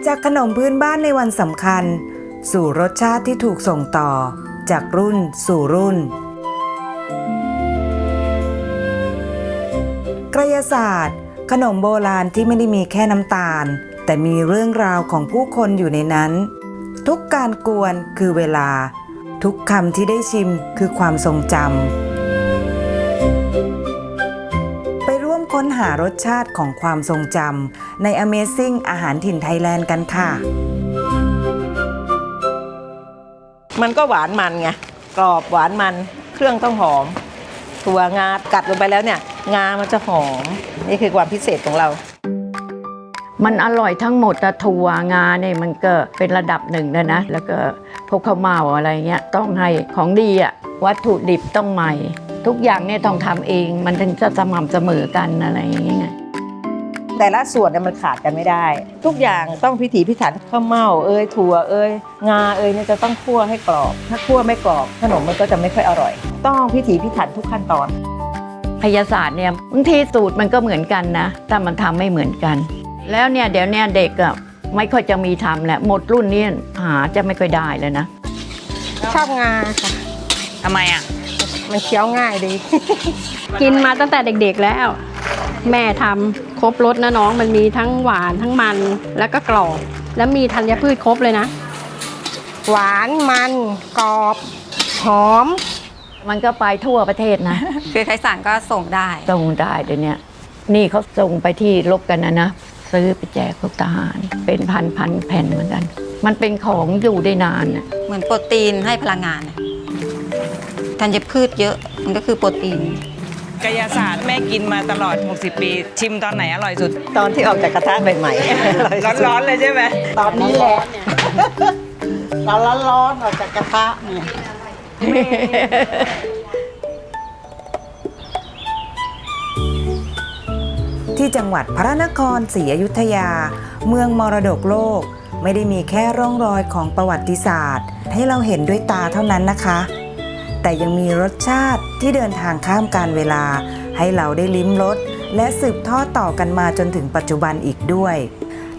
จากขนมพื้นบ้านในวันสำคัญสู่รสชาติที่ถูกส่งต่อจากรุ่นสู่รุ่นกระยาศาสตร์ขนมโบราณที่ไม่ได้มีแค่น้ำตาลแต่มีเรื่องราวของผู้คนอยู่ในนั้นทุกการกวนคือเวลาทุกคำที่ได้ชิมคือความทรงจำไปร่วมค้นหารสชาติของความทรงจำใน Amazing อาหารถิ่นไทยแลนด์กันค่ะมันก็หวานมันไงกรอบหวานมันเครื่องต้องหอมถั่วงากัดลงไปแล้วเนี่ยงามันจะหอมนี่คือความพิเศษของเรามันอร่อยทั้งหมดแต่ถั่วงาเนี่ยมันก็เป็นระดับหนึ่งแล้วนะแล้วก็พวกข้าวเม่าอะไรเงี้ยต้องให้ของดีอะวัตถุดิบต้องใหม่ทุกอย่างเนี่ยต้องทำเองมันถึงจะสม่ำเสมอกันอะไรอย่างเงี้ยแต่ละส่วนเนี่ยมันขาดกันไม่ได้ทุกอย่างต้องพิถีพิถันข้าวเม่าถั่วงาเนี่ยจะต้องคั่วให้กรอบถ้าคั่วไม่กรอบขนมมันก็จะไม่ค่อยอร่อยต้องพิถีพิถันทุกขั้นตอนพยาศาสตร์เนี่ยบางทีสูตรมันก็เหมือนกันนะแต่มันทำไม่เหมือนกันแล้วเนี่ยเดี๋ยวเนี่ยเด็กอะไม่ค่อยจะมีทำแหละหมดรุ่นนี้หาจะไม่ค่อยได้เลยนะชอบงาค่ะทำไมอ่ะมันเคี้ยวง่ายดี กินมาตั้งแต่เด็กๆแล้วแม่ทำครบรสนะน้องมันมีทั้งหวานทั้งมันแล้วก็กรอบแล้วมีธัญพืชครบเลยนะหวานมันกรอบหอมมันก็ไปทั่วประเทศนะคือไทยสารก็ส่งได้เดี๋ยวนี้นี่เขาส่งไปที่รบกันนะซื้อไปแจกพวกทหารเป็นพันแผ่นเหมือนกันมันเป็นของอยู่ได้นานเหมือนโปรตีนให้พลังงานธัญพืชเยอะมันก็คือโปรตีนกายศาสตร์แม่กินมาตลอด60ปีชิมตอนไหนอร่อยสุดตอนที่ออกจากกระทะใหม่ๆ ร้อนๆเลยใช่ไหมตอนนี้แหละเราร้อนออกจากกระทะเนี่ยที่จังหวัดพระนครศรีอยุธยาเมืองมรดกโลกไม่ได้มีแค่ร่องรอยของประวัติศาสตร์ให้เราเห็นด้วยตาเท่านั้นนะคะแต่ยังมีรสชาติที่เดินทางข้ามกาลเวลาให้เราได้ลิ้มรสและสืบทอดต่อกันมาจนถึงปัจจุบันอีกด้วย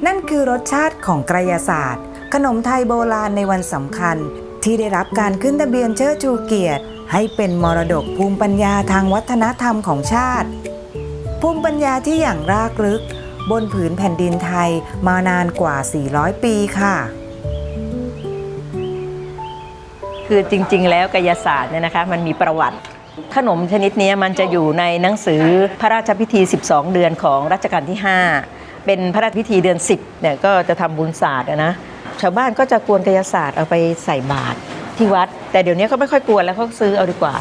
นั่นคือรสชาติของกระยาศาสตร์ขนมไทยโบราณในวันสำคัญที่ได้รับการขึ้นทะเบียนเชิดชูเกียรติให้เป็นมรดกภูมิปัญญาทางวัฒนธรรมของชาติภูมิปัญญาที่อย่างรากลึกบนผืนแผ่นดินไทยมานานกว่า400ปีค่ะคือจริงๆแล้วกายศาสตร์เนี่ยนะคะมันมีประวัติขนมชนิดนี้มันจะอยู่ในหนังสือพระราชพิธี12เดือนของรัชกาลที่5เป็นพระราชพิธีเดือน10เนี่ยก็จะทำบุญศาสตร์นะชาวบ้านก็จะกวนกายศาสตร์เอาไปใส่บาตรที่วัดแต่เดี๋ยวนี้เขาไม่ค่อยกวนแล้วเขาซื้อเอาดีกว่า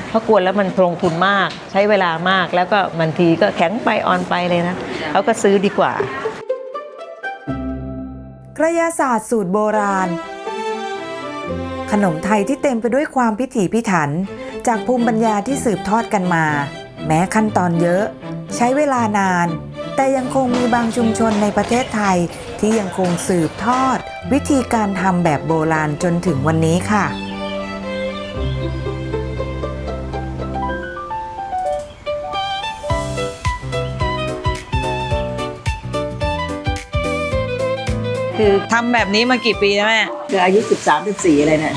เพราะกวนแล้วมันลงทุนมากใช้เวลามากแล้วก็บางทีก็แข็งไปอ่อนไปเลยนะเขาก็ซื้อดีกว่ากระยาศาสตร์สูตรโบราณขนมไทยที่เต็มไปด้วยความพิถีพิถันจากภูมิปัญญาที่สืบทอดกันมาแม้ขั้นตอนเยอะใช้เวลานานแต่ยังคงมีบางชุมชนในประเทศไทยที่ยังคงสืบทอดวิธีการทำแบบโบราณจนถึงวันนี้ค่ะคือทำแบบนี้มากี่ปีแล้วแม่คืออายุ13-14อะไรเนี่ย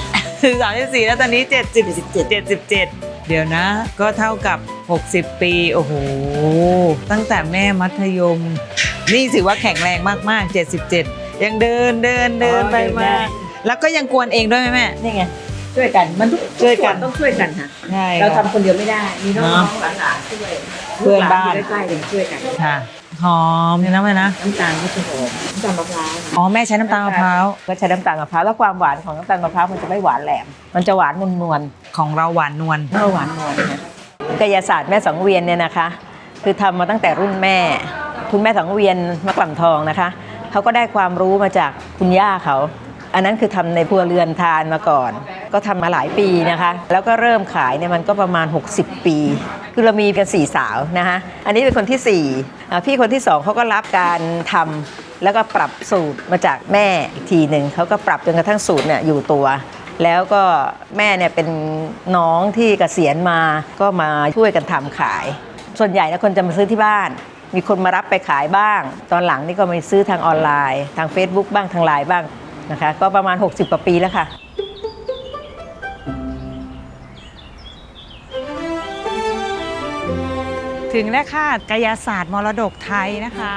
13-14แล้วตอนนี้77เดี๋ยวนะก็เท่ากับ60ปีโอ้โหตั้งแต่แม่มัธยมนี่ถือว่าแข็งแรงมากๆ77ยังเดินไปมาแล้วก็ยังกวนเองด้วยไหมแม่นี่ไงช่วยกันมันช่วยกันต้องช่วยกันค่ะเราทำคนเดียวไม่ได้มีน้องๆหลานๆช่วยเพื่อนบ้านใกล้ๆช่วยกันค่ะหอมนะแม่นะน้ำตาลก็จะหอมน้ำตาลมะพร้าวอ๋อแม่ใช้น้ำตาลมะพร้าวก็ใช้น้ำตาลมะพร้าวแล้วความหวานของน้ำตาลมะพร้าวมันจะไม่หวานแหลมมันจะหวานนวลของเราหวานนวลหวานนวลนะกายศาสตร์แม่สังเวียนเนี่ยนะคะคือทำมาตั้งแต่รุ่นแม่คุณแม่สังเวียนมะกล่ำทองนะคะเขาก็ได้ความรู้มาจากคุณย่าเขาอันนั้นคือทำในครัวเรือนทานมาก่อนก็ทำมาหลายปีนะคะแล้วก็เริ่มขายเนี่ยมันก็ประมาณ60ปีคือเรามีกัน4สาวนะคะอันนี้เป็นคนที่4พี่คนที่2เขาก็รับการทำแล้วก็ปรับสูตรมาจากแม่อีกทีหนึ่งเขาก็ปรับจนกระทั่งสูตรเนี่ยอยู่ตัวแล้วก็แม่เนี่ยเป็นน้องที่เกษียณมาก็มาช่วยกันทำขายส่วนใหญ่นะคนจะมาซื้อที่บ้าน มีคนมารับไปขายบ้าง ตอนหลังนี่ก็มีซื้อทางออนไลน์ทาง Facebook บ้างทางไลน์บ้างนะคะก็ประมาณ60 กว่าปีแล้วค่ะ ถึงแล้วค่ะกายศาสตร์มรดกไทยนะคะ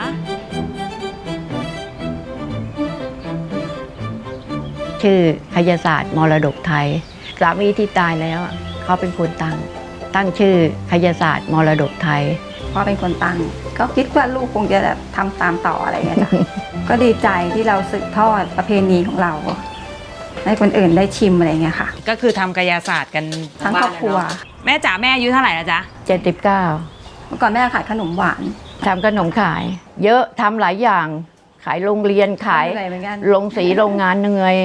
ชื่อคยศาสตร์มรดกไทยสามีที่ตายแล้วอะเขาเป็นคนตั้งชื่อคยศาสตร์มรดกไทย พ่อเป็นคนตั้งก็คิดว่าลูกคงจะแบบทำตามต่ออะไรเงี้ยจ้ะ ก็ดีใจที่เราสืบทอดประเพณีของเรา ให้คนอื่นได้ชิมอะไรเงี้ยค่ะ ก็คือทำกายศาสตร์กัน ทั้งครอบครัว แม่จ๋าแม่อายุเท่าไหร่แล้วจ๊ะ 79 เมื่อก่อนแม่ขายขนมหวาน ทำขนมขาย เยอะทำหลายอย่าง ขายโรงเรียนขาย เหนื่อยเหมือนกัน โรงสีโรงงานเหนื่อย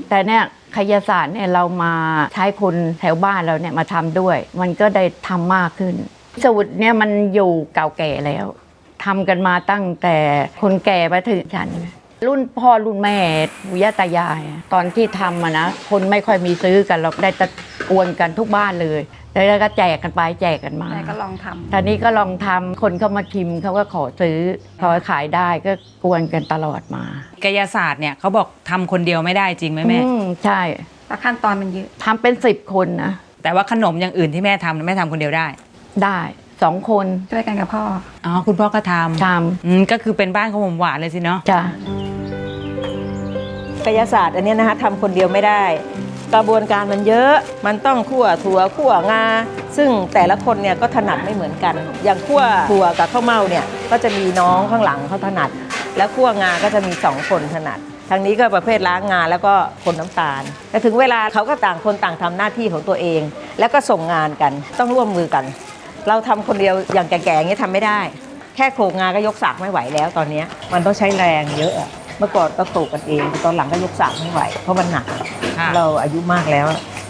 แต่เนี่ยคยศาสตร์เนี่ยเรามาใช้คนแถวบ้านเราเนี่ยมาทำด้วย มันก็ได้ทำมากขึ้นสูตรเนี่ยมันอยู่เก่าแก่แล้วทำกันมาตั้งแต่คนแก่มาถึงฉัน รุ่นพ่อรุ่นแม่ปู่ย่าตายายตอนที่ทำอะนะคนไม่ค่อยมีซื้อกันเราได้ตะกวนกันทุกบ้านเลยแล้วก็แจกกันไปแจกกันมา แม่ก็ลองทำ ตอนนี้ก็ลองทำคนเข้ามาชิมเขาก็ขอซื้อพอขายได้ก็กวนกันตลอดมาก ายศาสตร์เนี่ยเขาบอกทำคนเดียวไม่ได้จริงไหมแม่ ใช่ แล้วขั้นตอนมันเยอะ ทำเป็น10 คนนะ แต่ว่าขนมอย่างอื่นที่แม่ทำแม่ทำคนเดียวได้ ได้2 คน ช่วยกันกับพ่อ อ๋อคุณพ่อก็ท ท ำก็คือเป็นบ้านขนมหวานเลยสิเนาะ ำจ้ะ กายศาสตร์อันเนี้ยนะคะทำคนเดียวไม่ได้ กระบวนการมันเยอะมันต้องคั่วถั่วคั่วงาซึ่งแต่ละคนเนี่ยก็ถนัดไม่เหมือนกัน อย่างคั่วถั่วกับข้าวเม่าเนี่ยก็จะมีน้องข้างหลังเขาถนัด แล้วคั่วงาก็จะมี2 คนถนัดทางนี้ก็ประเภทล้างงาแล้วก็คนน้ำตาลแต่ถึงเวลาเขาก็ต่างคนต่างทำหน้าที่ของตัวเอง แล้วก็ส่งงานกันต้องร่วมมือกัน เราทำคนเดียวอย่างแก่ๆอย่างนี้ทำไม่ได้ แค่โขลกงาก็ยกสากไม่ไหวแล้วตอนนี้มันต้องใช้แรงเยอะอะเมื่อก่อนก็โขลกกันเองแต่ตอนหลังก็ยกสากไม่ไหวเพราะมันหนัก เราอายุมากแล้ว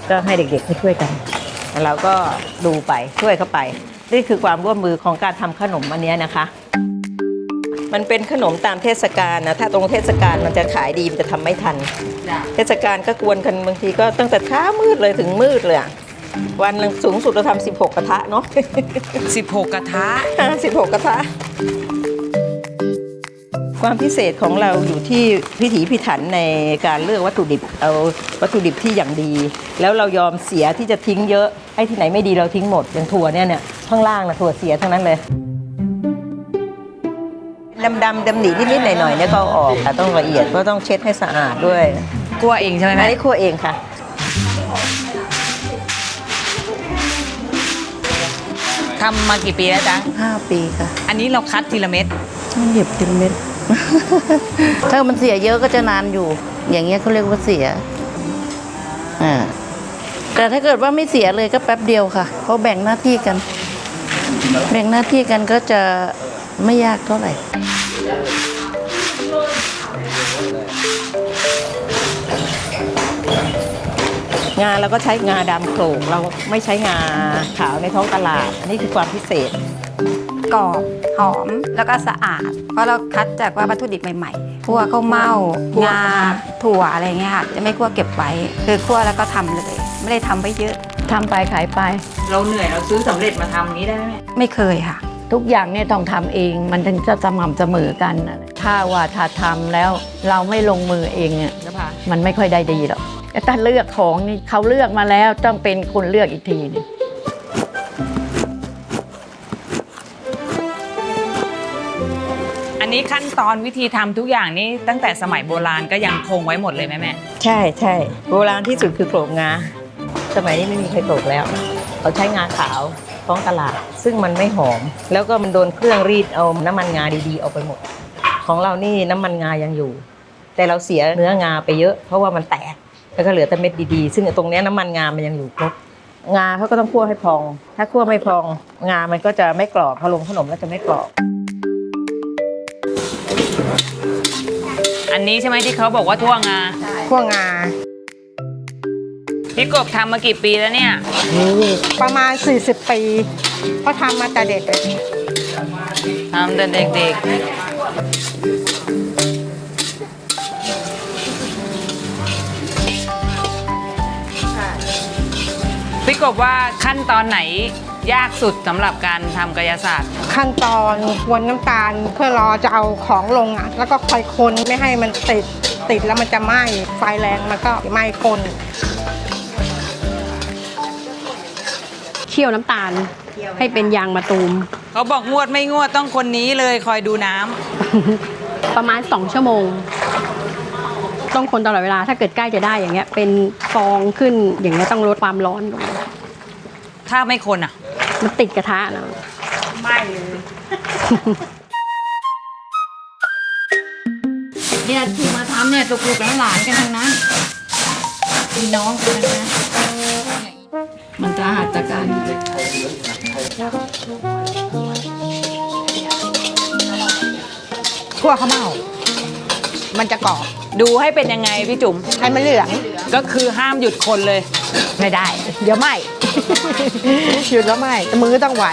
ก็ให้เด็กๆช่วยกันแล้วเราก็ดูไปช่วยเข้าไปนี่คือความร่วมมือของการทำขนมอันเนี้ยนะคะ มันเป็นขนมตามเทศกาลนะถ้าตรงเทศกาลมันจะขายดีมันจะทำไม่ทัน เทศกาลก็กวนกันบางทีก็ตั้งแต่เช้ามืดเลยถึงมืดเลยอะวันหนึ่งสูงสุดเราทำ16 กระทะเนาะ 16 กระทะ 16 กระทะ ความพิเศษของเราอยู่ที่พิถีพิถันในการเลือกวัตถุดิบเอาวัตถุดิบที่อย่างดี แล้วเรายอมเสียที่จะทิ้งเยอะไอ้ที่ไหนไม่ดีเราทิ้งหมดอย่างถั่วเนี่ยข้างล่างนะถั่วเสียทั้งนั้นเลยดำหนีนิดๆหน่อยๆเนี่ยก็เอาออกค่ะต้องละเอียดเพราะต้องเช็ดให้สะอาดด้วย กลัวเองใช่ไหม อัน แม่ นี้คั่วเองค่ะ ทำมากี่ปีแล้วจ๊ะ 5 ปีค่ะ อันนี้เราคัดทีละเม็ด เหยียบทีละเม็ด ถ้ามันเสียเยอะก็จะนานอยู่ อย่างเงี้ยเขาเรียกว่าเสียแต่ถ้าเกิดว่าไม่เสียเลยก็แป๊บเดียวค่ะเพราะแบ่งหน้าที่กัน แบ่งหน้าที่กันก็จะไม่ยากเท่าไหร่ งาเราก็ใช้งาดำโขลกเราไม่ใช้งาขาวในท้องตลาด อันนี้คือความพิเศษ กรอบหอมแล้วก็สะอาด เพราะเราคัดจากว่าวัตถุดิบใหม่ๆคั่วข้าวเม่างาถั่วอะไรเงี้ยค่ะจะไม่คั่วเก็บไว้คือคั่วแล้วก็ทำเลย ไม่ได้ทำไว้เยอะ ทำไปขายไป เราเหนื่อยเราซื้อสำเร็จมาทำนี้ได้ไหม ไม่เคยค่ะ ทุกอย่างเนี่ยต้องทำเองมันถึงจะสม่ำเสมอกันน่ะถ้าว่าถ้าทำแล้วเราไม่ลงมือเองเนี่ย นภา มันไม่ค่อยได้ดีหรอกแต่ถ้าเลือกของนี่เขาเลือกมาแล้วต้องเป็นคนเลือกอีกทีนึง อันนี้ขั้นตอนวิธีทำทุกอย่างนี่ตั้งแต่สมัยโบราณก็ยังคงไว้หมดเลยไหมแม่ ใช่ใช่โบราณที่สุดคือโขลกงา สมัยนี้ไม่มีใครโขลกแล้ว เขาใช้งาขาวท้องตลาด ซึ่งมันไม่หอม แล้วก็มันโดนเครื่องรีดเอาน้ำมันงาดีๆออกไปหมด ของเรานี่น้ำมันงายังอยู่ แต่เราเสียเนื้องาไปเยอะเพราะว่ามันแตกแล้วก็เหลือแต่เม็ดดีๆซึ่งตรงเนี้ยน้ำมันงามันยังอยู่ครบงาเขาก็ต้องคั่วให้พอง ถ้าคั่วไม่พองงามันก็จะไม่กรอบพอลงขนมแล้วจะไม่กรอบ อันนี้ใช่ไหมที่เขาบอกว่าทั่วงา คั่วงา พี่กบทำมากี่ปีแล้วเนี่ย ประมาณ 40 ปีเพราะทำมาแต่เด็กเลย ทำแต่เด็กๆพี่กบว่าขั้นตอนไหน ยากสุดสำหรับการทำกายศาสตร์ ขั้นตอนกวนน้ำตาลเพื่อรอจะเอาของลงอ่ะ แล้วก็คอยคนไม่ให้มันติดแล้วมันจะไหม้ไฟแรงมันก็ไหม้คน เคี่ยวน้ำตาลให้เป็นยางมะตูม เขาบอกงวดไม่งวดต้องคนนี้เลยคอยดูน้ำ ประมาณ2 ชั่วโมง ต้องคนตลอดเวลาถ้าเกิดใกล้จะได้อย่างเงี้ยเป็นฟองขึ้นอย่างเงี้ยต้องลดความร้อนลง ถ้าไม่คนอ่ะ มันติดกระทะนะ เนี่ยที่มาทำเนี่ยลูกๆหลานๆกันทั้งนั้นพี่น้องกันทั้งนั้นมันจะหัตถการ ทั่วข้าวเม่ามันจะกรอบ ดูให้เป็นยังไงพี่จุ๋ม ให้มันเหลือง ก็คือห้ามหยุดคนเลย ไม่ได้ เดี๋ยวไหม้ หยุดแล้วไหม้มือต้องไว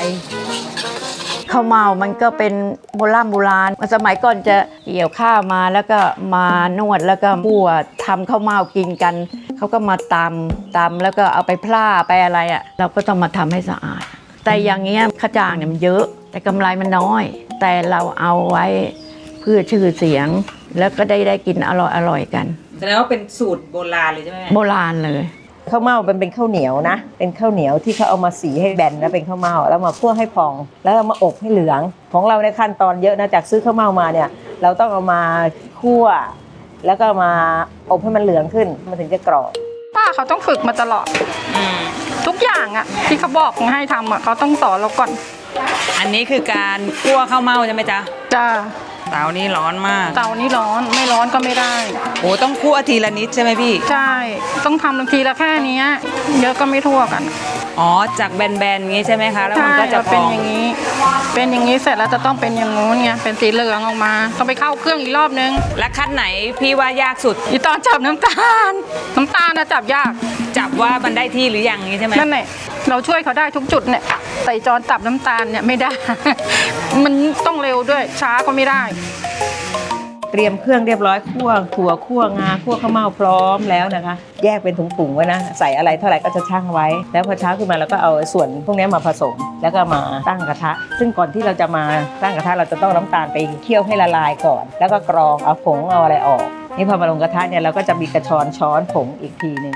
ข้าวเมามันก็เป็นโบราณสมัยก่อนจะเกี่ยวข้าวมาแล้วก็มานวดแล้วก็คั่วทำข้าวเมากินกันเขาก็มาตำแล้วก็เอาไปพล่าไปอะไรอ่ะเราก็ต้องมาทำให้สะอาด แต่อย่างเงี้ยข้าวจ้างเนี่ยมันเยอะแต่กำไรมันน้อย แต่เราเอาไว้เพื่อชื่อเสียงแล้วก็ได้กินอร่อยกัน แสดงว่าเป็นสูตรโบราณเลยใช่ไหม โบราณเลย ข้าวเม่ามันเป็นข้าวเหนียวนะ เป็นข้าวเหนียวที่เขาเอามาสีให้แบนแล้วเป็นข้าวเม่าแล้วมาคั่วให้พอง แล้วเอามาอบให้เหลือง ของเราในขั้นตอนเยอะนะจากซื้อข้าวเม่ามาเนี่ย เราต้องเอามาคั่ว แล้วก็มาอบให้มันเหลืองขึ้นมันถึงจะกรอบ ป้าเขาต้องฝึกมาตลอดทุกอย่างอะที่เขาบอกให้ทำอะเขาต้องสอนเราก่อน อันนี้คือการคั่วข้าวเม่าใช่ไหมจ๊ะ จ้า เตานี้ร้อนมาก เตานี้ร้อนไม่ร้อนก็ไม่ได้ โอ้ต้องคั่วทีละนิดใช่ไหมพี่ ใช่ต้องทำบางทีละแค่เนี้ยเยอะก็ไม่ทั่วกัน อ๋อจากแบนๆอย่างงี้ใช่ไหมคะแล้ว ใช่ มันก็จะ เรา พ เป็น อง อย่างนี้ เป็นอย่างนี้เสร็จแล้วจะต้องเป็นอย่างงู้นไงเป็นสีเหลืองออกมาต้องไปเข้าเครื่องอีกรอบนึง และขั้นไหนพี่ว่ายากสุด อีตอนจับน้ำตาลน้ำตาลนะจับยาก จับว่ามันได้ที่หรือยังนี้ใช่ไหม นั่นแหละเราช่วยเขาได้ทุกจุดเนี่ยแต่จอนจับน้ำตาลเนี่ยไม่ได้ มันต้องเร็วด้วยช้าก็ไม่ได้ เตรียมเครื่องเรียบร้อยคั่วถั่วคั่วงาคั่วข้าวเม่าพร้อมแล้วนะคะ แยกเป็นถุงๆไว้นะใส่อะไรเท่าไหร่ก็จะชั่งไว้ แล้วพอเช้าขึ้นมาเราก็เอาส่วนพวกนี้มาผสมแล้วก็มาตั้งกระทะ ซึ่งก่อนที่เราจะมาตั้งกระทะเราจะต้องน้ำตาลไปเคี่ยวให้ละลายก่อน แล้วก็กรองเอาผงเอาอะไรออกนี่พอมาลงกระทะเนี่ยเราก็จะมีกระชอนช้อนผงอีกทีนึง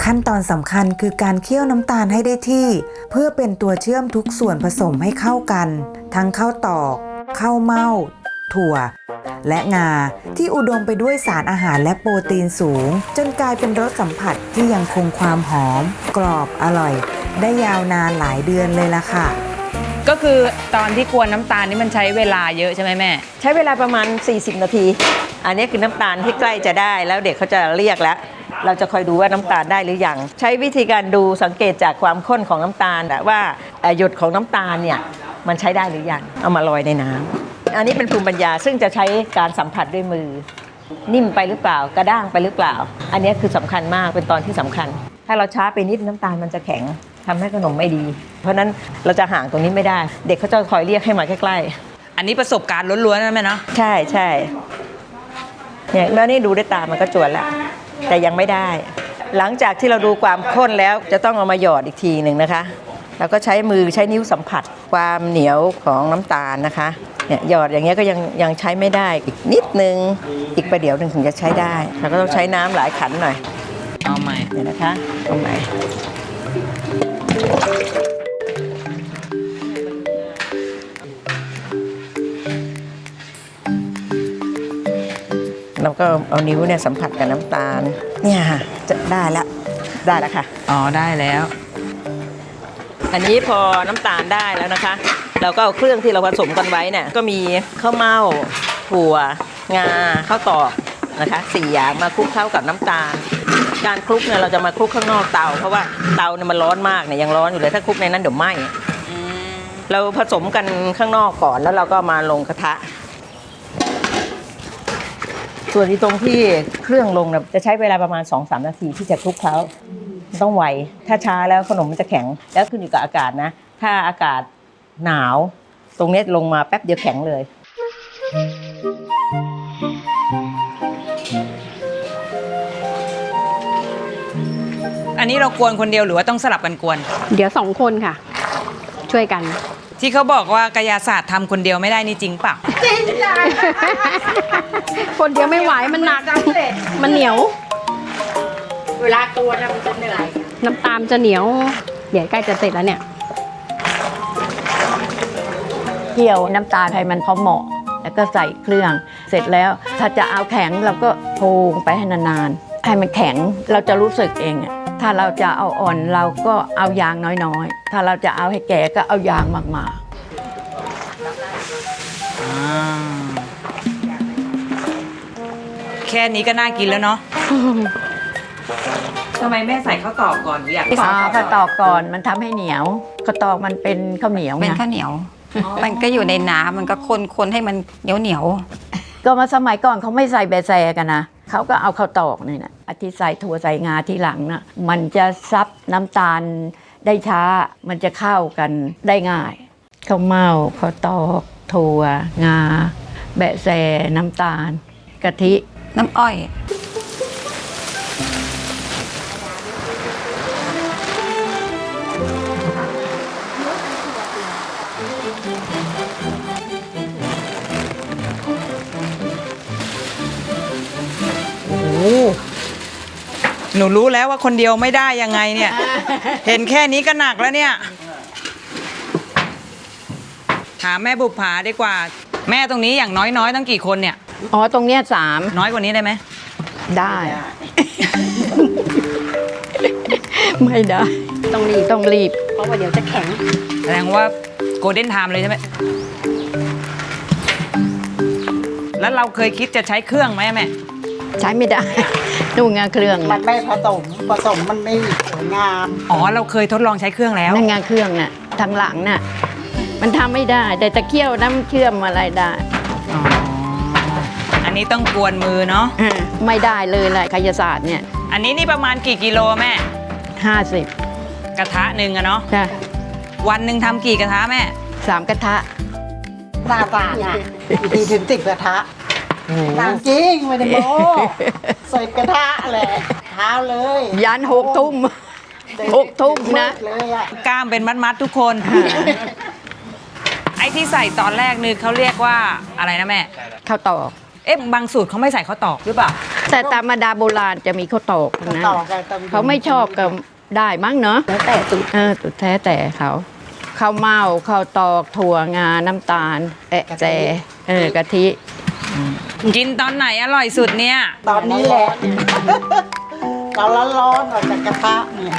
ขั้นตอนสำคัญคือการเคี่ยวน้ำตาลให้ได้ที่ เพื่อเป็นตัวเชื่อมทุกส่วนผสมให้เข้ากัน ทั้งข้าวตอกข้าวเม่าถั่ว และงาที่อุดมไปด้วยสารอาหารและโปรตีนสูง จนกลายเป็นรสสัมผัสที่ยังคงความหอม กรอบอร่อย ได้ยาวนานหลายเดือนเลยล่ะค่ะ ก็คือตอนที่กวนน้ำตาลนี่มันใช้เวลาเยอะใช่ไหมแม่ ใช้เวลาประมาณ 40 นาที อันนี้คือน้ำตาลที่ใกล้จะได้แล้วเด็กเขาจะเรียกแล้ว เราจะคอยดูว่าน้ำตาลได้หรือยัง ใช้วิธีการดูสังเกตจากความข้นของน้ำตาลว่าหยดของน้ำตาลเนี่ยมันใช้ได้หรือยัง เอามาลอยในน้ำอันนี้เป็นภูมิปัญญาซึ่งจะใช้การสัมผัสด้วยมือ นิ่มไปหรือเปล่ากระด้างไปหรือเปล่า อันนี้คือสำคัญมากเป็นตอนที่สำคัญ ถ้าเราช้าไปนิดน้ำตาลมันจะแข็งทำให้ขนมไม่ดี เพราะฉะนั้นเราจะห่างตรงนี้ไม่ได้ เด็กเขาจะคอยเรียกให้มาใกล้ๆ อันนี้ประสบการณ์ล้วนๆนะแม่เนาะ ใช่ใช่เนี่ยแม่นี่ดูด้วยตามันก็จวนแล้วแต่ยังไม่ได้ หลังจากที่เราดูความข้นแล้วจะต้องเอามาหยอดอีกทีหนึ่งนะคะแล้วก็ใช้มือใช้นิ้วสัมผัสความเหนียวของน้ำตาลนะคะเนี่ยหยอดอย่างเงี้ยก็ยังใช้ไม่ได้อีกนิดนึงอีกประเดี๋ยวหนึ่งถึงจะใช้ได้เราก็ต้องใช้น้ำหลายขันหน่อย เอาใหม่ เนี่ยนะคะตรงไหนเราก็เอานิ้วเนี่ยสัมผัสกับน้ำตาลเนี่ยค่ะจะได้แล้วค่ะ อ๋อได้แล้ว อันนี้พอน้ำตาลได้แล้วนะคะ เราก็เอาเครื่องที่เราผสมกันไว้เนี่ยก็มีข้าวเม่าถั่วงาข้าวตอกนะคะ4 อย่างมาคลุกเข้ากับน้ำตาล การคลุกเนี่ยเราจะมาคลุกข้างนอกเตาเพราะว่าเตาเนี่ยมันร้อนมากเนี่ยยังร้อนอยู่เลยถ้าคลุกในนั้นเดี๋ยวไหม้เราผสมกันข้างนอกก่อนแล้วเราก็มาลงกระทะ ส่วนที่ตรงที่เครื่องลงเนี่ยจะใช้เวลาประมาณ 2-3 นาทีที่จะคลุกเคล้าต้องไวถ้าช้าแล้วขนมมันจะแข็งแล้วขึ้นอยู่กับอากาศนะถ้าอากาศหนาวตรงนี้ลงมาแป๊บเดียวแข็งเลย อัน นี้เรากวนคนเดียวหรือว่าต้องสลับกันกวน เดี๋ยว2 คนค่ะ ช่วยกัน ที่เขาบอกว่ากายศาสตร์ทำคนเดียวไม่ได้นี่จริงเปล่า คนเดียวไม่ไหวมันหนัก มันเหนียว เวลาตัวนะมันจะเหนื่อย น้ำตาลจะเหนียว เดี๋ยวใกล้จะเสร็จแล้วเนี่ย เคี่ยวน้ำตาลให้มันพอเหมาะ แล้วก็ใส่เครื่อง เสร็จแล้วถ้าจะเอาแข็งเราก็โพงไปให้นานๆ ให้มันแข็งเราจะรู้สึกเองอะถ้าเราจะเอาอ่อนเราก็เอายางน้อยๆ ถ้าเราจะเอาให้แก่ก็เอายางมากๆ แค่นี้ก็น่ากินแล้วเนาะ ทำไมแม่ใส่ข้าวตอกก่อนอยาก ข้าวตอกก่อนมันทำให้เหนียวข้าวตอกมันเป็นข้าวเหนียว เป็น ไง ข้าวเหนียว มันก็อยู่ในน้ำมันก็คนให้มันเหนียว ก็มาสมัยก่อนเขาไม่ใส่แบแซกันนะเขาก็เอาข้าวตอกนี่นะอาทิใส่ถั่วใส่งาที่หลังนะมันจะซับน้ำตาลได้ช้ามันจะเข้ากันได้ง่ายข้าวเม่าข้าวตอกถั่วงาแบะแซน้ำตาลกะทิ ๆน้ำอ้อย โอ้โหหนูรู้แล้วว่าคนเดียวไม่ได้ยังไงเนี่ย เห็นแค่นี้ก็หนักแล้วเนี่ย ถามแม่บุปผาดีกว่า แม่ตรงนี้อย่างน้อยๆต้องกี่คนเนี่ย อ๋อตรงเนี้ย3น้อยกว่านี้ได้ไหม ได้ ไม่ได้ ต้องรีบ ต้องรีบ เพราะว่าเดี๋ยวจะแข็ง แสดงว่าโกลเด้นไทม์เลยใช่ไหม แล้วเราเคยคิดจะใช้เครื่องไหมแม่ ใช้ไม่ได้ ดูงานเครื่อง มันไม่ผสมมันไม่สวยงาม อ๋อเราเคยทดลองใช้เครื่องแล้ว นั่นงานเครื่องน่ะทางหลังน่ะมันทำไม่ได้ แต่ตะเคี่ยวน้ำเชื่อมอะไรได้ อ๋อ อันนี้ต้องกวนมือเนาะ ไม่ได้เลยแหละคายศาสตร์เนี่ย อันนี้นี่ประมาณกี่กิโลแม่ 50 กระทะหนึ่งอะเนาะ จ้ะ วันหนึ่งทำกี่กระทะแม่ 3 กระทะ หน้าตาน่ะดีถึง10 กระทะตามจริงไม่ได้โม้ใส่กระทะแหละเท้าเลย ยัน6 ทุ่ม6 ทุ่มนะ เลยอ่ะ กล้ามเป็นมัดๆทุกคน ไอ้ที่ใส่ตอนแรกนึกเขาเรียกว่าอะไรนะแม่ ข้าวตอก เอ๊ะบางสูตรเขาไม่ใส่ข้าวตอกหรือเปล่า แต่ตามมาดาโบราณจะมีข้าวตอกนะ ต่อกันตาม เขาไม่ชอบก็ได้มั้งเนาะแล้วแต่สูตรสูตรแท้แต่เขาข้าวเม่าข้าวตอกถั่วงาน้ำตาลแอะแจกะทิ กินตอนไหนอร่อยสุดเนี่ย ตอนนี้แหละ เราร้อนๆออกจากกระทะเนี่ย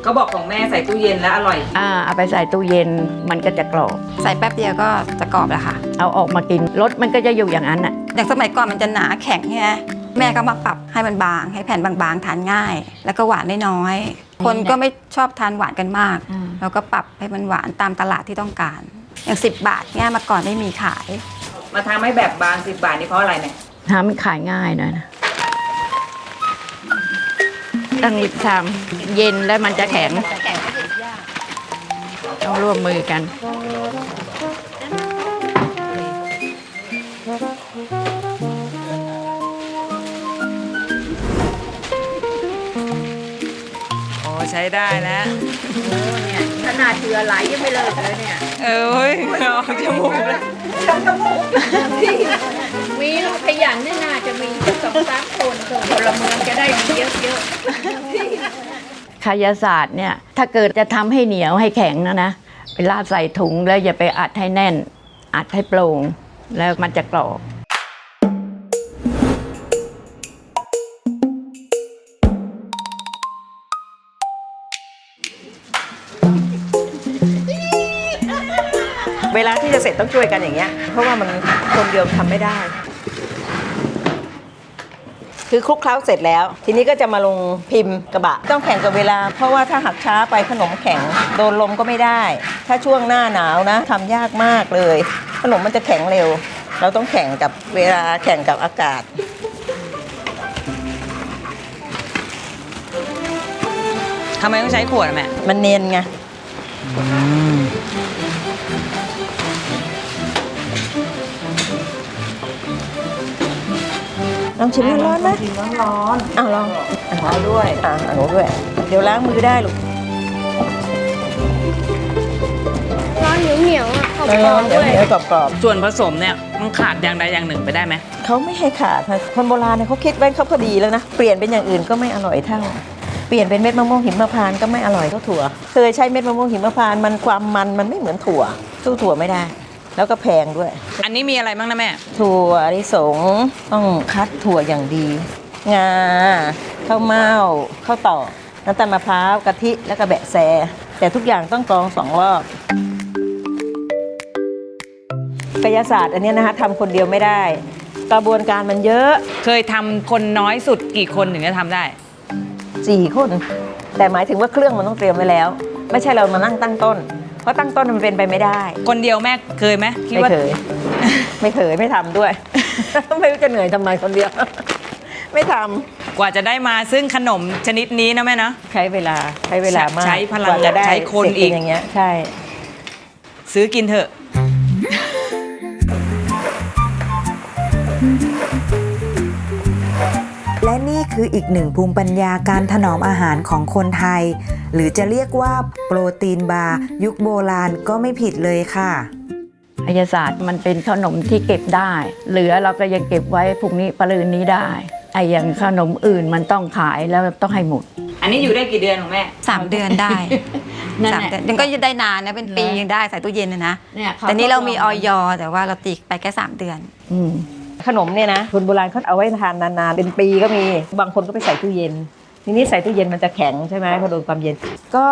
เขาบอกของแม่ใส่ตู้เย็นแล้วอร่อย เอาไปใส่ตู้เย็นมันก็จะกรอบ ใส่แป๊บเดียวก็จะกรอบแล้วค่ะ เอาออกมากินรสมันก็จะอยู่อย่างนั้นน่ะ อย่างสมัยก่อนมันจะหนาแข็งใช่ไหมแม่ก็มาปรับให้มันบาง ให้แผ่นบางๆทานง่าย แล้วก็หวานได้น้อยๆคนก็ไม่ชอบทานหวานกันมาก เราก็ปรับให้มันหวานตามตลาดที่ต้องการ อย่าง10 บาทเนี่ยเมื่อก่อนไม่มีขาย มาทำให้แบบบาง10 บาทนี่เพราะอะไรเนี่ย ทำมันขายง่ายหน่อยนะต้องรีบทำเย็นแล้วมันจะแข็งต้องร่วมมือกัน โอ้ใช้ได้แล้ว ขนาดเชือไหลยังไม่เลิกเลยเนี่ย เอ้ยเอาจมูกเลย มีลูกขยันเนี่ยน่าจะมี2-3 คนพลเมืองจะได้มีเยอะๆคายศาสตร์เนี่ยถ้าเกิดจะทำให้เหนียวให้แข็งนะไปลาดใส่ถุงแล้วอย่าไปอัดให้แน่น อัดให้โปร่งแล้วมันจะกรอบ เวลาที่จะเสร็จต้องช่วยกันอย่างเงี้ย เพราะว่ามันคนเดียวทำไม่ได้ คือคลุกเคล้าเสร็จแล้ว ทีนี้ก็จะมาลงพิมพ์กระบะ ต้องแข่งกับเวลา เพราะว่าถ้าหักช้าไปขนมแข็งโดนลมก็ไม่ได้ ถ้าช่วงหน้าหนาวนะทำยากมากเลย ขนมมันจะแข็งเร็ว เราต้องแข่งกับเวลาแข่งกับอากาศ ทำไมต้องใช้ขวดอะแม่ มันเนียนไง เรา องชิมร้อนๆไหม ชิมร้อน อ้าวลองเอาด้วยเอาหนูด้วย เดี๋ยวล้างมือได้ลูก ร้อนเหนียวๆอ่ะขอบ เดี๋ คุณ ยว ด้วย เดี๋ยวกรอบ ส่วนผสมเนี่ยมันขาดอย่างใดอย่างหนึ่งไปได้ไหม ๆเขาไม่ให้ขาดนะคนโบราณเนี่ยเขาคิดไว้เขาพอดีแล้วนะเปลี่ยนเป็นอย่างอื่นก็ไม่อร่อยเท่าเปลี่ยนเป็นเม็ดมะม่วงหิมพานต์ก็ไม่อร่อยเท่าถั่วเคยใช้เม็ดมะม่วงหิมพานต์มันความมันไม่เหมือนถั่วสู้ถั่วไม่ได้ แล้วก็แพงด้วย อันนี้มีอะไรบ้างนะแม่ ถั่วลิสงต้องคัดถั่วอย่างดี งาข้าวเม่าข้าวตอกน้ำตาลมะพร้าวกะทิแล้วก็แบะแซแต่ทุกอย่างต้องกรอง2 รอบกายศาสตร์อันเนี้ยนะคะทำคนเดียวไม่ได้ กระบวนการมันเยอะ เคยทำคนน้อยสุดกี่คนถึงจะทำได้ 4 คน แต่หมายถึงว่าเครื่องมันต้องเตรียมไว้แล้ว ไม่ใช่เรามานั่งตั้งต้น เพราะตั้งต้นมันเป็นไปไม่ได้ คนเดียวแม่เคยไหมคิด ไม่ ว่า เคย ไม่เคยไม่ทำด้วย ไม่รู้จะเหนื่อยทำไมคนเดียว ไม่ทำ กว่าจะได้มาซึ่งขนมชนิดนี้นะแม่เนาะ ใช้เวลามาก ใช้พลัง กว่าจะได้ ใช้คน เสร็จ อีก อย่างเงี้ยใช่ ซื้อกินเถอะ และนี่คืออีกหนึ่งภูมิปัญญาการถนอมอาหารของคนไทย หรือจะเรียกว่าโปรตีนบาร์ยุคโบราณก็ไม่ผิดเลยค่ะ อายศาสตร์มันเป็นขนมที่เก็บได้ เหลือเราก็ยังเก็บไว้พรุ่งนี้ปรืนนี้ได้ไอ้อย่างขนมอื่นมันต้องขายแล้วต้องให้หมด อันนี้อยู่ได้กี่เดือนของแม่ 3 เดือนได้ นั่น สาม แหละ เดือนยังก็ได้นานนะเป็นปียังได้ใส่ตู้เย็นเลยนะ เนี่ยข แต่นี่เรามีออยแต่ว่าเราตีไปแค่3 เดือน อืม ขนมเนี่ยนะคนโบราณเขาเอาไว้ทานนานๆเป็นปีก็มีบางคนก็ไปใส่ตู้เย็นทีนี้ใส่ตู้เย็นมันจะแข็งใช่ไหมพอโดนความเย็น ก็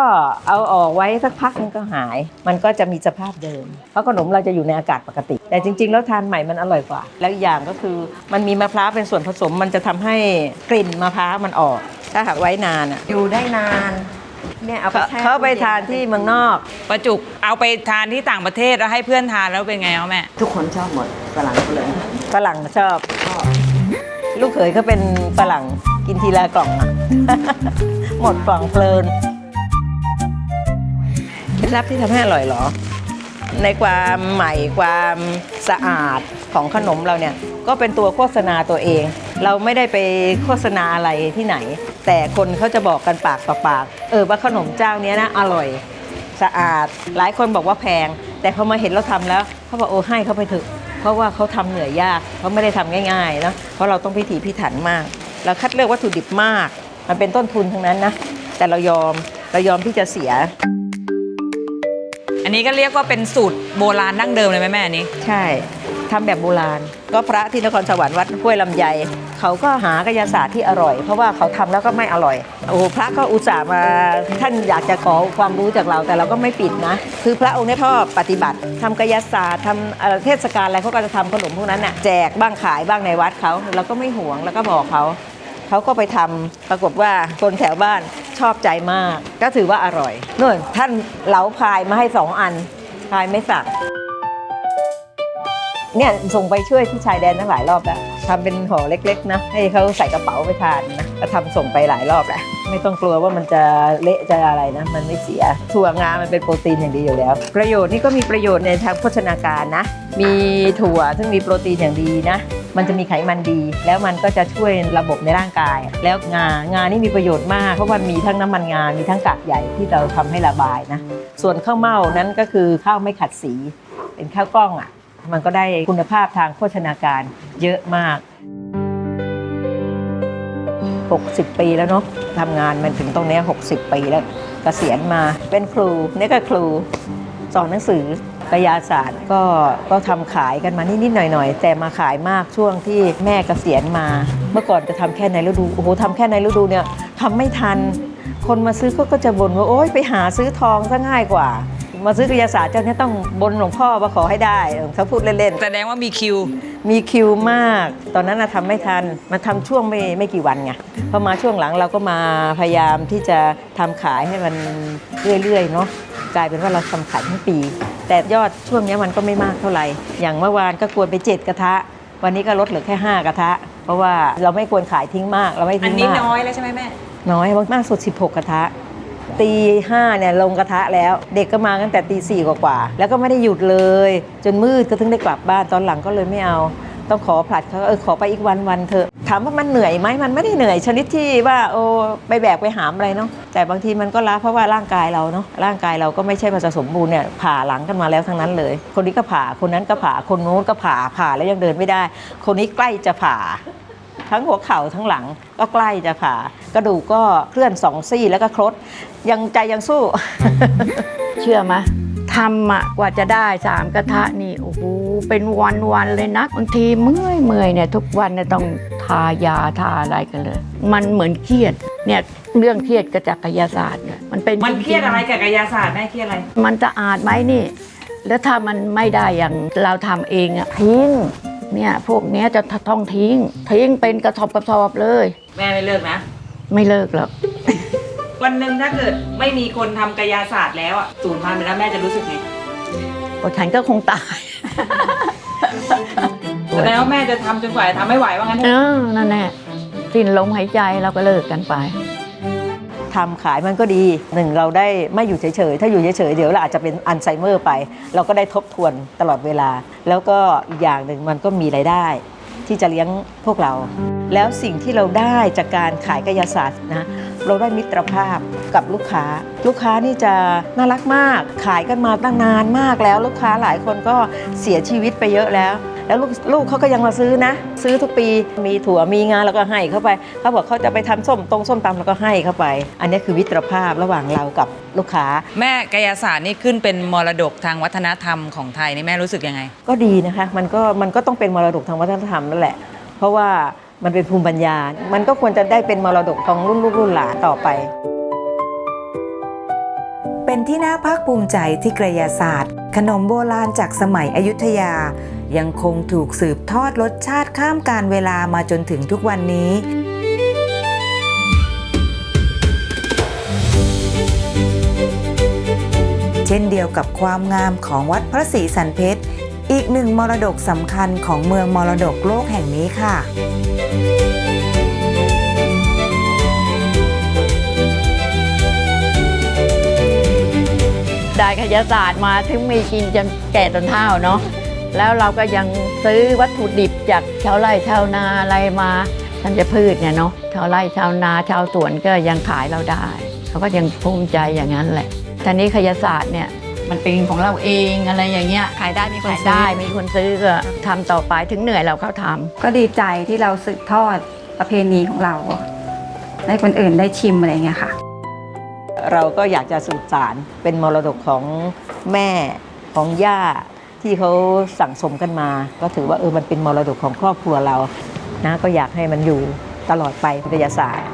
เอาออกไว้สักพักมันก็หาย มันก็จะมีสภาพเดิมเพราะขนมเราจะอยู่ในอากาศปกติ แต่จริงๆแล้วทานใหม่มันอร่อยกว่า แล้วอีกอย่างก็คือมันมีมะพร้าวเป็นส่วนผสมมันจะทำให้กลิ่นมะพร้าวมันออก ถ้าหากไว้นานอ่ะอยู่ได้นานเนี่ยเอาไปแช่เขาไปทานที่เมืองนอก ประจุกเอาไปทานที่ต่างประเทศแล้วให้เพื่อนทานแล้วเป็นไงเอาแม่ ทุกคนชอบหมดฝรั่งเลยฝรั่งชอบ ลูกเขยก็เป็นฝรั่งกินทีละกล่องอ่ะ หมดกล่องเพลินเคล็ดลับที่ทำให้อร่อยเหรอ ในความใหม่ความสะอาดของขนมเราเนี่ยก็เป็นตัวโฆษณาตัวเอง เราไม่ได้ไปโฆษณาอะไรที่ไหน แต่คนเขาจะบอกกันปากต่อปากว่าขนมเจ้านี้นะอร่อยสะอาดหลายคนบอกว่าแพง แต่พอมาเห็นเราทำแล้วเขาบอกให้เขาไปเถอะเพราะว่าเขาทำเหนื่อยยากเขาไม่ได้ทำง่ายๆเนาะเพราะเราต้องพิถีพิถันมากเราคัดเลือกวัตถุดิบมากมันเป็นต้นทุนทั้งนั้นนะแต่เรายอมที่จะเสีย อันนี้ก็เรียกว่าเป็นสูตรโบราณดั้งเดิมเลยไหมแม่อันนี้ ใช่ทำแบบโบราณก็พระที่นครสวรรค์วัดห้วยลำไยเขาก็หากายศาสตร์ที่อร่อย เพราะว่าเขาทำแล้วก็ไม่อร่อยโอ้พระก็อุตส่าห์มาท่านอยากจะขอความรู้จากเราแต่เราก็ไม่ปิดนะคือพระองค์นี้ชอบปฏิบัติทำกายศาสตร์ทำเทศกาลอะไรเขาก็จะทำขนมพวกนั้นน่ะแจกบ้างขายบ้างในวัดเขาเราก็ไม่หวงแล้วก็บอกเขาก็ไปทำปรากฏว่าคนแถวบ้านชอบใจมากก็ถือว่าอร่อยนู่นท่านเหลาพายมาให้2 อันพายไม่สั่งเนี่ยส่งไปช่วยที่ชายแดนตั้งหลายรอบแล้วทำเป็นห่อเล็กๆนะให้เขาใส่กระเป๋าไปทานนะก็ทำส่งไปหลายรอบแล้วไม่ต้องกลัวว่ามันจะเละจะอะไรนะมันไม่เสียถั่วงามันเป็นโปรตีนอย่างดีอยู่แล้วประโยชน์นี่ก็มีประโยชน์ในทางโภชนาการนะมีถั่วซึ่งมีโปรตีนอย่างดีนะมันจะมีไขมันดีแล้วมันก็จะช่วยระบบในร่างกาย แล้วงานี่มีประโยชน์มากเพราะมันมีทั้งน้ำมันงา มีทั้งกากใยที่เราทำให้ระบายนะส่วนข้าวเม่านั้นก็คือข้าวไม่ขัดสีเป็นข้าวกล้องอ่ะมันก็ได้คุณภาพทางโภชนาการเยอะมาก60 ปีแล้วเนาะทำงานมันถึงตรงนี้60 ปีแล้วเกษียณมาเป็นครูนี่ก็ครูสอนหนังสือกายศาสตร์ก็ทำขายกันมานิดๆหน่อยๆแต่มาขายมากช่วงที่แม่เกษียณมาเมื่อก่อนจะทำแค่ในฤดูโอ้โหทำแค่ในฤดูเนี่ยทำไม่ทันคนมาซื้อก็จะบ่นว่าโอ๊ยไปหาซื้อทองซะง่ายกว่ามาซื้อกายศาสตร์เจ้านี้ต้องบนหลวงพ่อว่าขอให้ได้เขาพูดเล่นๆแสดงว่ามีคิว มีคิวมากตอนนั้นทำไม่ทันมาทำช่วงไม่กี่วันไงพอมาช่วงหลังเราก็มาพยายามที่จะทำขายให้มันเรื่อยๆเนาะกลายเป็นว่าเราทำขายทั้งปีแต่ยอดช่วงนี้มันก็ไม่มากเท่าไหร่อย่างเมื่อวานก็ควรไป7 กระทะวันนี้ก็ลดเหลือแค่5 กระทะเพราะว่าเราไม่ควรขายทิ้งมากเราไม่ทิ้งมาก อันนี้น้อยแล้วใช่ไหมแม่ น้อยมากสุด16 กระทะตี 5เนี่ยลงกระทะแล้วเด็กก็มาตั้งแต่ตี 4 กว่าแล้วก็ไม่ได้หยุดเลยจนมืดก็ถึงได้กลับบ้านตอนหลังก็เลยไม่เอาต้องขอผลัดเขาขอไปอีกวันเถอะ ถามว่ามันเหนื่อยไหมมันไม่ได้เหนื่อยชนิดที่ว่าโอ้ไปแบกไปหามอะไรเนาะแต่บางทีมันก็ล้าเพราะว่าร่างกายเราเนาะร่างกายเราก็ไม่ใช่มันจะสมบูรณ์เนี่ยผ่าหลังกันมาแล้วทั้งนั้นเลย คนนี้ก็ผ่าคนนั้นก็ผ่าคนโน้นก็ผ่าแล้วยังเดินไม่ได้ คนนี้ใกล้จะผ่า ทั้งหัวเข่าทั้งหลังก็ใกล้จะผ่ากระดูกก็เคลื่อน2 ซี่แล้วก็คลดยังใจยังสู้ เชื่อไหมทำอะกว่าจะได้3 กระทะนี่โอ้โหเป็นวันๆเลยนะบางทีเมื่อยเนี่ยทุกวันเนี่ยต้องทายาทาอะไรกันเลย มันเหมือนเครียดเนี่ยเรื่องเครียดก็จากกายศาสตร์เนี่ยมันเป็น มันเครียดอะไรกับกายศาสตร์แม่เครียดอะไร มันจะอาจไหมนี่ แล้วถ้ามันไม่ได้อย่างเราทำเองอะทิ้งเนี่ยพวกเนี้ยจะต้องทิ้งเป็นกระสอบเลย แม่ไม่เลิกนะ ไม่เลิกหรอก วันหนึ่งถ้าเกิดไม่มีคนทำกายศาสตร์แล้วสูญพันธุ์ไปแล้วแม่จะรู้สึกไง ฉันก็คงตาย แสดงว่าแม่จะทำจนกว่าจะทำไม่ไหวว่างั้นเถ เอ อะ อนั่นแหละสิ้นลมหายใจเราก็เลิกกันไป ทำขายมันก็ดีหนึ่งเราได้ไม่อยู่เฉยๆถ้าอยู่เฉยๆเดี๋ยวเราอาจจะเป็นอัลไซเมอร์ไป เราก็ได้ทบทวนตลอดเวลา แล้วก็อีกอย่างหนึ่งมันก็มีรายได้ที่จะเลี้ยงพวกเรา แล้วสิ่งที่เราได้จากการขายกายศาสตร์นะเราได้มิตรภาพกับลูกค้านี่จะน่ารักมากขายกันมาตั้งนานมากแล้วลูกค้าหลายคนก็เสียชีวิตไปเยอะแล้วลูกเขาก็ยังมาซื้อนะซื้อทุกปีมีถั่วมีงาแล้วก็ให้เข้าไปเขาบอกเขาจะไปทำส้มตำแล้วก็ให้เข้าไป อันนี้คือมิตรภาพระหว่างเรากับลูกค้า แม่กายศาสตร์นี่ขึ้นเป็นมรดกทางวัฒนธรรมของไทยนี่แม่รู้สึกยังไง ก็ดีนะคะมันก็ต้องเป็นมรดกทางวัฒนธรรมนั่นแหละ เพราะว่ามันเป็นภูมิปัญญา มันก็ควรจะได้เป็นมรดกของรุ่นลูกรุ่นหลานต่อไป เป็นที่น่าภาคภูมิใจที่กระยาศาสตร์ ขนมโบราณจากสมัยอยุธยา ยังคงถูกสืบทอดรสชาติข้ามกาลเวลามาจนถึงทุกวันนี้ เช่นเดียวกับความงามของวัดพระศรีสันเพชรอีกหนึ่งมรดกสำคัญของเมืองมรดกโลกแห่งนี้ค่ะ ได้กายศาสตร์มาถึงมีกินจนแก่จนเฒ่าเนาะแล้วเราก็ยังซื้อวัตถุดิบจากชาวไร่ชาวนาอะไรมาท่านจะพืชเนี่ยเนาะชาวไร่ชาวนาชาวสวนก็ยังขายเราได้เขาก็ยังภูมิใจอย่างนั้นแหละทีนี้กายศาสตร์เนี่ยมันเป็นของเราเองอะไรอย่างเงี้ย ขายได้มีคน ขาย ซื้อ ได้มีคนซื้อก็ทำต่อไปถึงเหนื่อยเราเข้าทำ ก็ดีใจที่เราสืบทอดประเพณีของเราให้คนอื่นได้ชิมอะไรเงี้ยค่ะ เราก็อยากจะสืบสานเป็นมรดกของแม่ของย่าที่เขาสั่งสมกันมา ก็ถือว่ามันเป็นมรดกของครอบครัวเรานะก็อยากให้มันอยู่ตลอดไปกายศาสตร์